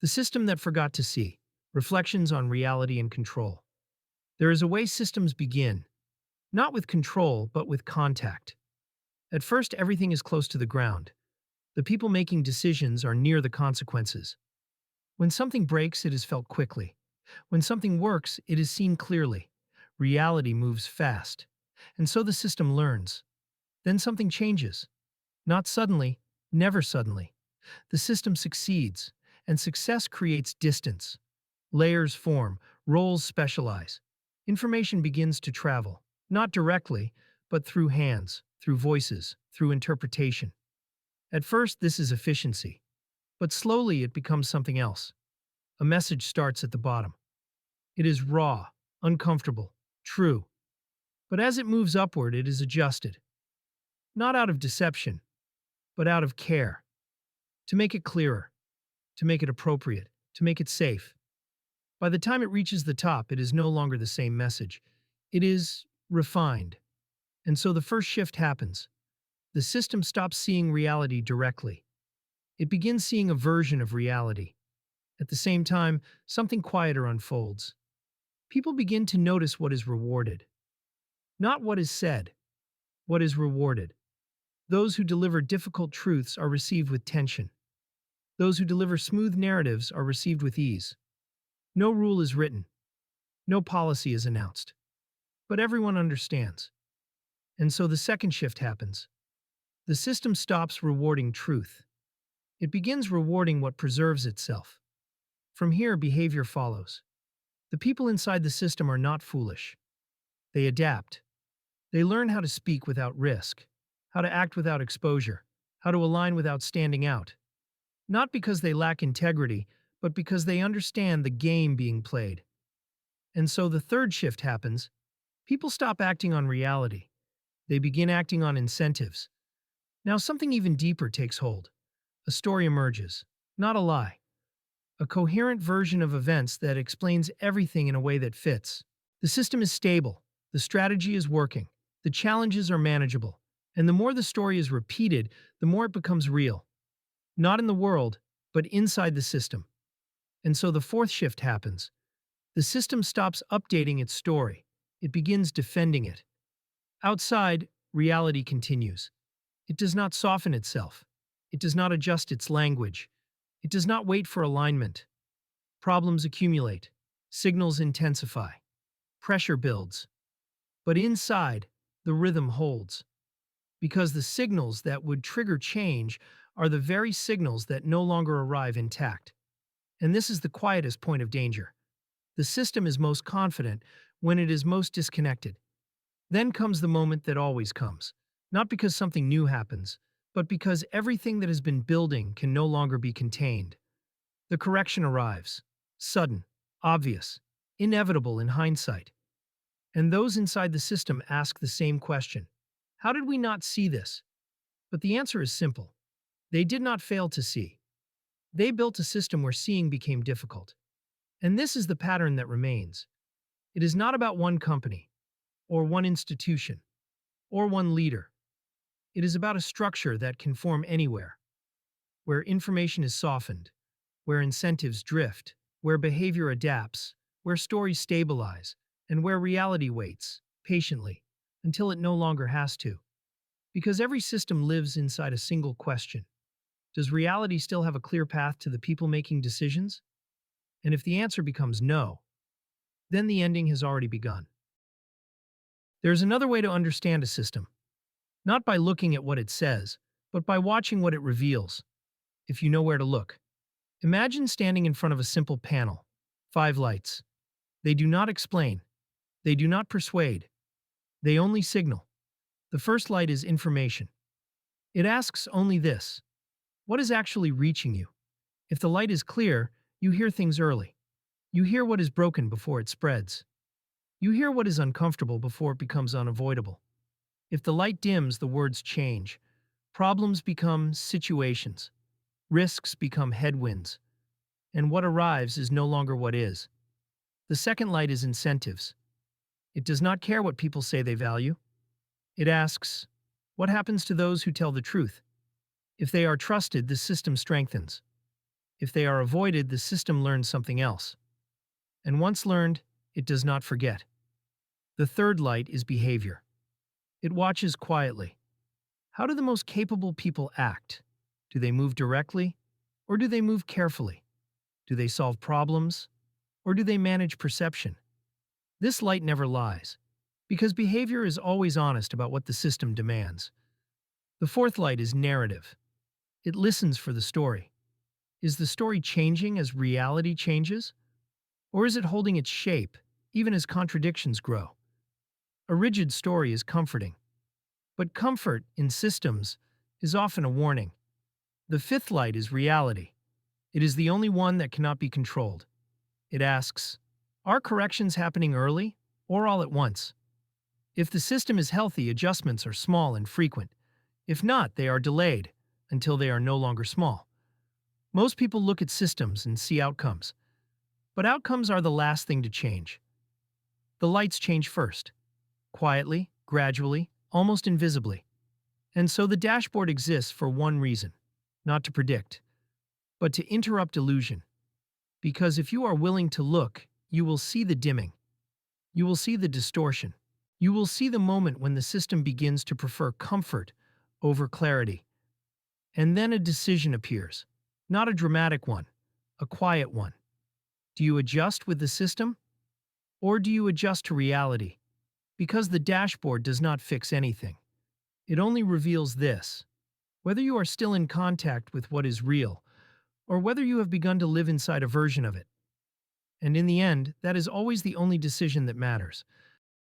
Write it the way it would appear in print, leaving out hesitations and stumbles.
The System That Forgot to See. Reflections on Reality and Control. There is a way systems begin, not with control, but with contact. At first, everything is close to the ground. The people making decisions are near the consequences. When something breaks, it is felt quickly. When something works, it is seen clearly. Reality moves fast. And so the system learns. Then something changes. Not suddenly, never suddenly. The system succeeds, and success creates distance. Layers form, roles specialize. Information begins to travel, not directly, but through hands, through voices, through interpretation. At first, this is efficiency, but slowly it becomes something else. A message starts at the bottom. It is raw, uncomfortable, true. But as it moves upward, it is adjusted. Not out of deception, but out of care. To make it clearer, to make it appropriate, to make it safe. By the time it reaches the top, it is no longer the same message. It is refined. And so the first shift happens. The system stops seeing reality directly. It begins seeing a version of reality. At the same time, something quieter unfolds. People begin to notice what is rewarded. Not what is said, what is rewarded. Those who deliver difficult truths are received with tension. Those who deliver smooth narratives are received with ease. No rule is written. No policy is announced. But everyone understands. And so the second shift happens. The system stops rewarding truth. It begins rewarding what preserves itself. From here, behavior follows. The people inside the system are not foolish. They adapt. They learn how to speak without risk, how to act without exposure, how to align without standing out. Not because they lack integrity, but because they understand the game being played. And so the third shift happens. People stop acting on reality. They begin acting on incentives. Now something even deeper takes hold. A story emerges, not a lie. A coherent version of events that explains everything in a way that fits. The system is stable. The strategy is working. The challenges are manageable. And the more the story is repeated, the more it becomes real. Not in the world, but inside the system. And so the fourth shift happens. The system stops updating its story. It begins defending it. Outside, reality continues. It does not soften itself. It does not adjust its language. It does not wait for alignment. Problems accumulate. Signals intensify. Pressure builds. But inside, the rhythm holds. Because the signals that would trigger change are the very signals that no longer arrive intact. And this is the quietest point of danger. The system is most confident when it is most disconnected. Then comes the moment that always comes. Not because something new happens, but because everything that has been building can no longer be contained. The correction arrives. Sudden, obvious, inevitable in hindsight. And those inside the system ask the same question. How did we not see this? But the answer is simple. They did not fail to see. They built a system where seeing became difficult. And this is the pattern that remains. It is not about one company, or one institution, or one leader. It is about a structure that can form anywhere, where information is softened, where incentives drift, where behavior adapts, where stories stabilize, and where reality waits, patiently, until it no longer has to. Because every system lives inside a single question. Does reality still have a clear path to the people making decisions? And if the answer becomes no, then the ending has already begun. There is another way to understand a system, not by looking at what it says, but by watching what it reveals, if you know where to look. Imagine standing in front of a simple panel, 5 lights. They do not explain. They do not persuade. They only signal. The first light is information. It asks only this: what is actually reaching you? If the light is clear, you hear things early. You hear what is broken before it spreads. You hear what is uncomfortable before it becomes unavoidable. If the light dims, the words change. Problems become situations. Risks become headwinds. And what arrives is no longer what is. The second light is incentives. It does not care what people say they value. It asks, what happens to those who tell the truth? If they are trusted, the system strengthens. If they are avoided, the system learns something else. And once learned, it does not forget. The third light is behavior. It watches quietly. How do the most capable people act? Do they move directly, or do they move carefully? Do they solve problems, or do they manage perception? This light never lies, because behavior is always honest about what the system demands. The fourth light is narrative. It listens for the story. Is the story changing as reality changes? Or is it holding its shape, even as contradictions grow? A rigid story is comforting, but comfort in systems is often a warning. The fifth light is reality. It is the only one that cannot be controlled. It asks, are corrections happening early or all at once? If the system is healthy, adjustments are small and frequent. If not, they are delayed until they are no longer small. Most people look at systems and see outcomes, but outcomes are the last thing to change. The lights change first, quietly, gradually, almost invisibly. And so the dashboard exists for one reason, not to predict, but to interrupt illusion. Because if you are willing to look, you will see the dimming. You will see the distortion. You will see the moment when the system begins to prefer comfort over clarity. And then a decision appears. Not a dramatic one, a quiet one. Do you adjust with the system? Or do you adjust to reality? Because the dashboard does not fix anything. It only reveals this: whether you are still in contact with what is real, or whether you have begun to live inside a version of it. And in the end, that is always the only decision that matters.